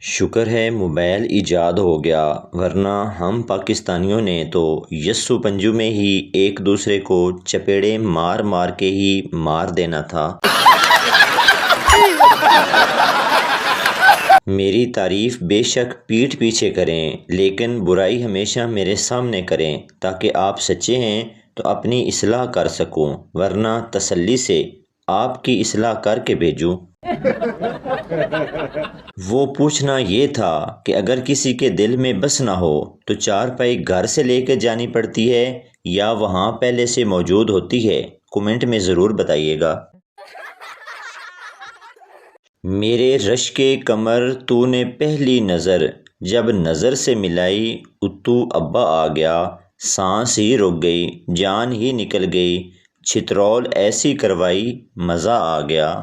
شکر ہے موبائل ایجاد ہو گیا ورنہ ہم پاکستانیوں نے تو یسو پنجو میں ہی ایک دوسرے کو چپیڑے مار مار کے ہی مار دینا تھا۔ میری تعریف بے شک پیٹھ پیچھے کریں لیکن برائی ہمیشہ میرے سامنے کریں تاکہ آپ سچے ہیں تو اپنی اصلاح کر سکوں، ورنہ تسلی سے آپ کی اصلاح کر کے بھیجوں۔ وہ پوچھنا یہ تھا کہ اگر کسی کے دل میں بس نہ ہو تو چارپائی گھر سے لے کے جانی پڑتی ہے یا وہاں پہلے سے موجود ہوتی ہے؟ کومنٹ میں ضرور بتائیے گا۔ میرے رشک کمر تو نے پہلی نظر جب نظر سے ملائی اتو ابا آ گیا، سانس ہی رک گئی جان ہی نکل گئی، چھترول ایسی کروائی مزہ آ گیا۔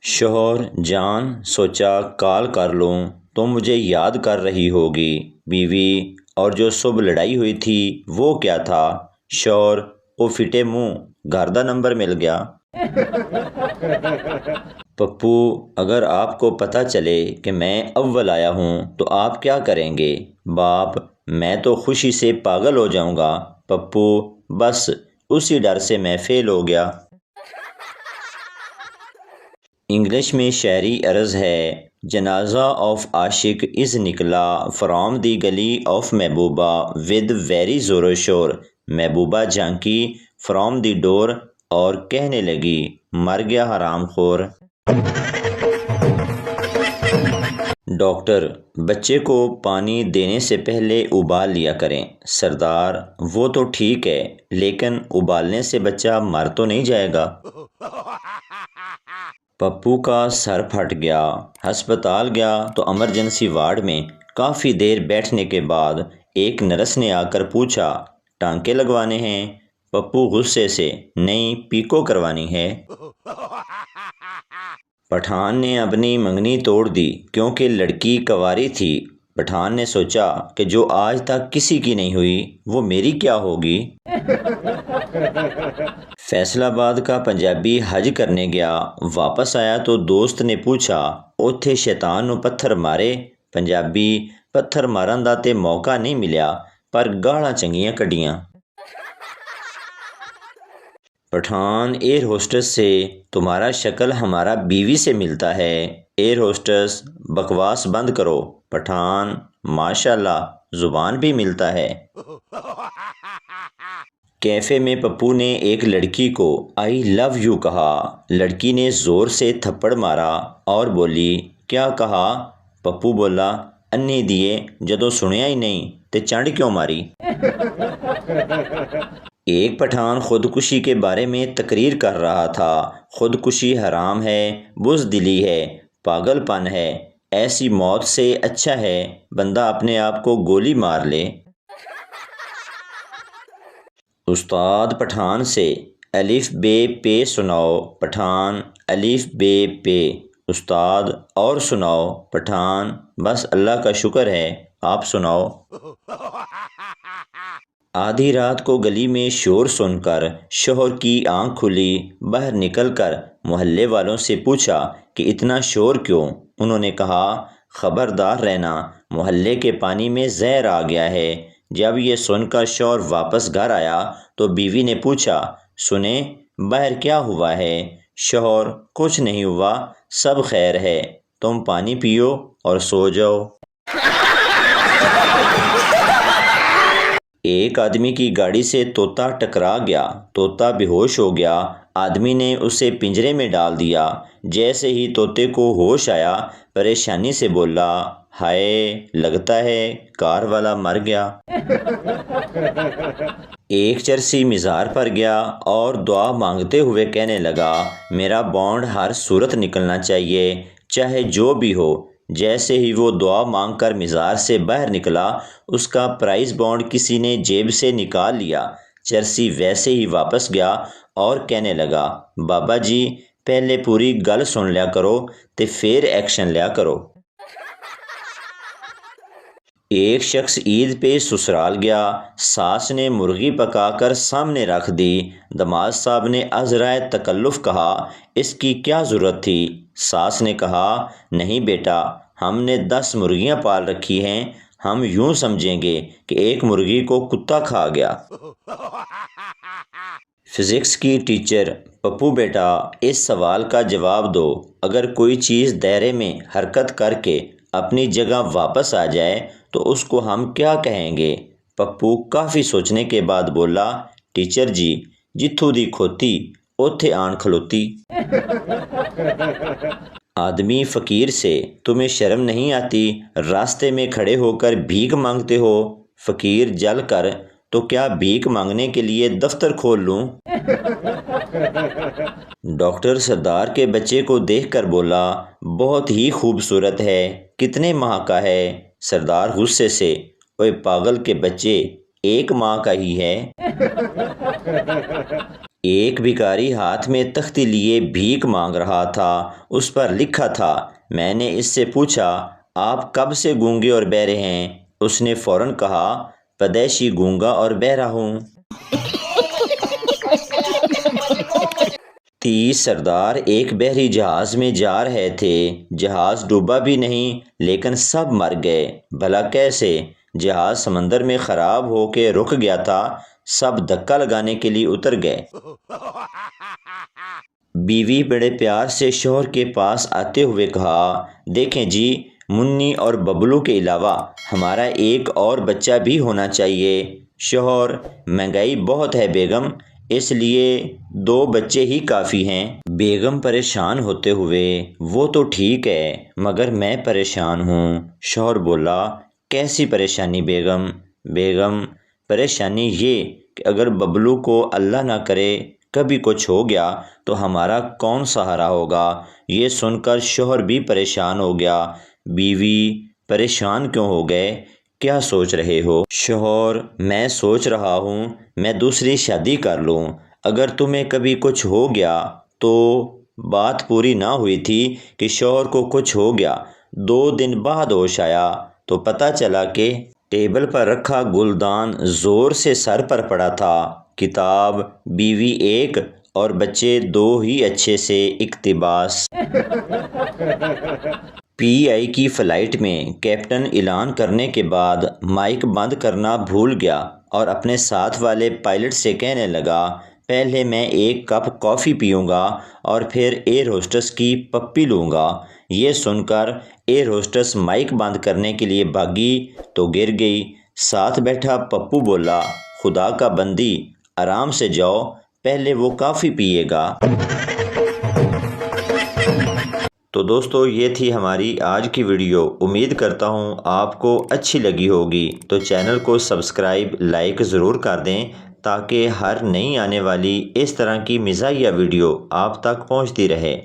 شوہر جان سوچا کال کر لوں تو مجھے یاد کر رہی ہوگی، بیوی اور جو صبح لڑائی ہوئی تھی وہ کیا تھا؟ شوہر او فٹے منہ گھر دا نمبر مل گیا۔ پپو اگر آپ کو پتہ چلے کہ میں اول آیا ہوں تو آپ کیا کریں گے؟ باپ میں تو خوشی سے پاگل ہو جاؤں گا۔ پپو بس اسی ڈر سے میں فیل ہو گیا۔ انگلش میں شعری عرض ہے، جنازہ آف عاشق از نکلا فرام دی گلی آف محبوبہ ود ویری زور و شور۔ محبوبہ جھانکی فرام دی ڈور اور کہنے لگی مر گیا حرام خور۔ ڈاکٹر بچے کو پانی دینے سے پہلے ابال لیا کریں۔ سردار وہ تو ٹھیک ہے لیکن ابالنے سے بچہ مر تو نہیں جائے گا۔ پپو کا سر پھٹ گیا، ہسپتال گیا تو ایمرجنسی وارڈ میں کافی دیر بیٹھنے کے بعد ایک نرس نے آ کر پوچھا ٹانکے لگوانے ہیں؟ پپو غصے سے نہیں پیکو کروانی ہے۔ پٹھان نے اپنی منگنی توڑ دی کیونکہ لڑکی کنواری تھی۔ پٹھان نے سوچا کہ جو آج تک کسی کی نہیں ہوئی وہ میری کیا ہوگی۔ فیصل آباد کا پنجابی حج کرنے گیا، واپس آیا تو دوست نے پوچھا اوتھے شیطان نو پتھر مارے؟ پنجابی پتھر مارن دا تے موقع نہیں ملیا پر گالاں چنگیاں کڈیاں۔ پٹھان ایئر ہوسٹس سے تمہارا شکل ہمارا بیوی سے ملتا ہے۔ ایئر ہوسٹس بکواس بند کرو۔ پٹھان ماشاءاللہ زبان بھی ملتا ہے۔ کیفے میں پپو نے ایک لڑکی کو آئی لو یو کہا، لڑکی نے زور سے تھپڑ مارا اور بولی کیا کہا؟ پپو بولا انی دیے جدوں سنیا ہی نہیں تے چنڈ کیوں ماری؟ ایک پٹھان خودکشی کے بارے میں تقریر کر رہا تھا، خودکشی حرام ہے، بزدلی ہے، پاگل پن ہے، ایسی موت سے اچھا ہے بندہ اپنے آپ کو گولی مار لے۔ استاد پٹھان سے الف بے پے سناؤ۔ پٹھان الف بے پے۔ استاد اور سناؤ۔ پٹھان بس اللہ کا شکر ہے، آپ سناؤ۔ آدھی رات کو گلی میں شور سن کر شوہر کی آنکھ کھلی، باہر نکل کر محلے والوں سے پوچھا کہ اتنا شور کیوں؟ انہوں نے کہا خبردار رہنا محلے کے پانی میں زہر آ گیا ہے۔ جب یہ سن کر شوہر واپس گھر آیا تو بیوی نے پوچھا سنیں باہر کیا ہوا ہے؟ شوہر کچھ نہیں ہوا، سب خیر ہے، تم پانی پیو اور سو جاؤ۔ ایک آدمی کی گاڑی سے طوطا ٹکرا گیا، طوطا بے ہوش ہو گیا، آدمی نے اسے پنجرے میں ڈال دیا۔ جیسے ہی طوطے کو ہوش آیا پریشانی سے بولا ہائے لگتا ہے کار والا مر گیا۔ ایک چرسی مزار پر گیا اور دعا مانگتے ہوئے کہنے لگا میرا بانڈ ہر صورت نکلنا چاہیے چاہے جو بھی ہو۔ جیسے ہی وہ دعا مانگ کر مزار سے باہر نکلا اس کا پرائز بانڈ کسی نے جیب سے نکال لیا۔ چرسی ویسے ہی واپس گیا اور کہنے لگا بابا جی پہلے پوری گل سن لیا کرو تے پھر ایکشن لیا کرو۔ ایک شخص عید پہ سسرال گیا، ساس نے مرغی پکا کر سامنے رکھ دی، دماد صاحب نے ازرائے تکلف کہا اس کی کیا ضرورت تھی؟ ساس نے کہا نہیں بیٹا، ہم نے 10 مرغیاں پال رکھی ہیں، ہم یوں سمجھیں گے کہ ایک مرغی کو کتا کھا گیا۔ فزکس کی ٹیچر، پپو بیٹا اس سوال کا جواب دو، اگر کوئی چیز دائرے میں حرکت کر کے اپنی جگہ واپس آ جائے تو اس کو ہم کیا کہیں گے؟ پپو کافی سوچنے کے بعد بولا، ٹیچر جی، جتھوں دی کھوتی اوتھے آن کھلوتی۔ آدمی فقیر سے، تمہیں شرم نہیں آتی؟ راستے میں کھڑے ہو کر بھیک مانگتے ہو؟ فقیر جل کر، تو کیا بھیک مانگنے کے لیے دفتر کھول لوں؟ ڈاکٹر سردار کے بچے کو دیکھ کر بولا، بہت ہی خوبصورت ہے، کتنے ماہ کا ہے؟ سردار غصے سے، اوے پاگل کے بچے، 1 ماہ کا ہی ہے۔ ایک بھکاری ہاتھ میں تختی لیے بھیک مانگ رہا تھا، اس پر لکھا تھا، میں نے اس سے پوچھا، آپ کب سے گونگے اور بہرے ہیں؟ اس نے فوراً کہا، پیدائشی گونگا اور بہرا ہوں۔ 30 سردار ایک بحری جہاز میں جا رہے تھے، جہاز ڈوبا بھی نہیں لیکن سب مر گئے۔ بھلا کیسے؟ جہاز سمندر میں خراب ہو کے رک گیا تھا، سب دھکا لگانے کے لیے اتر گئے۔ بیوی بڑے پیار سے شوہر کے پاس آتے ہوئے کہا، دیکھیں جی، منی اور ببلو کے علاوہ ہمارا ایک اور بچہ بھی ہونا چاہیے۔ شوہر، مہنگائی بہت ہے بیگم، اس لیے 2 بچے ہی کافی ہیں۔ بیگم پریشان ہوتے ہوئے، وہ تو ٹھیک ہے مگر میں پریشان ہوں۔ شوہر بولا، کیسی پریشانی بیگم؟ بیگم، پریشانی یہ کہ اگر ببلو کو اللہ نہ کرے کبھی کچھ ہو گیا تو ہمارا کون سہارا ہوگا؟ یہ سن کر شوہر بھی پریشان ہو گیا۔ بیوی، پریشان کیوں ہو گئے؟ کیا سوچ رہے ہو؟ شوہر، میں سوچ رہا ہوں میں دوسری شادی کر لوں۔ اگر تمہیں کبھی کچھ ہو گیا تو؟ بات پوری نہ ہوئی تھی کہ شوہر کو کچھ ہو گیا۔ 2 دن بعد ہوش آیا تو پتہ چلا کہ ٹیبل پر رکھا گلدان زور سے سر پر پڑا تھا۔ کتاب، بیوی 1 اور بچے 2 ہی اچھے سے اقتباس۔ پی آئی کی فلائٹ میں کیپٹن اعلان کرنے کے بعد مائک بند کرنا بھول گیا اور اپنے ساتھ والے پائلٹ سے کہنے لگا، پہلے میں 1 کپ کافی پیوں گا اور پھر ایئر ہوسٹس کی پپی لوں گا۔ یہ سن کر ایئر ہوسٹس مائک بند کرنے کے لیے بھاگی تو گر گئی۔ ساتھ بیٹھا پپو بولا، خدا کا بندی، آرام سے جاؤ، پہلے وہ کافی پیے گا۔ تو دوستو، یہ تھی ہماری آج کی ویڈیو۔ امید کرتا ہوں آپ کو اچھی لگی ہوگی، تو چینل کو سبسکرائب، لائک ضرور کر دیں تاکہ ہر نئی آنے والی اس طرح کی مزاحیہ ویڈیو آپ تک پہنچتی رہے۔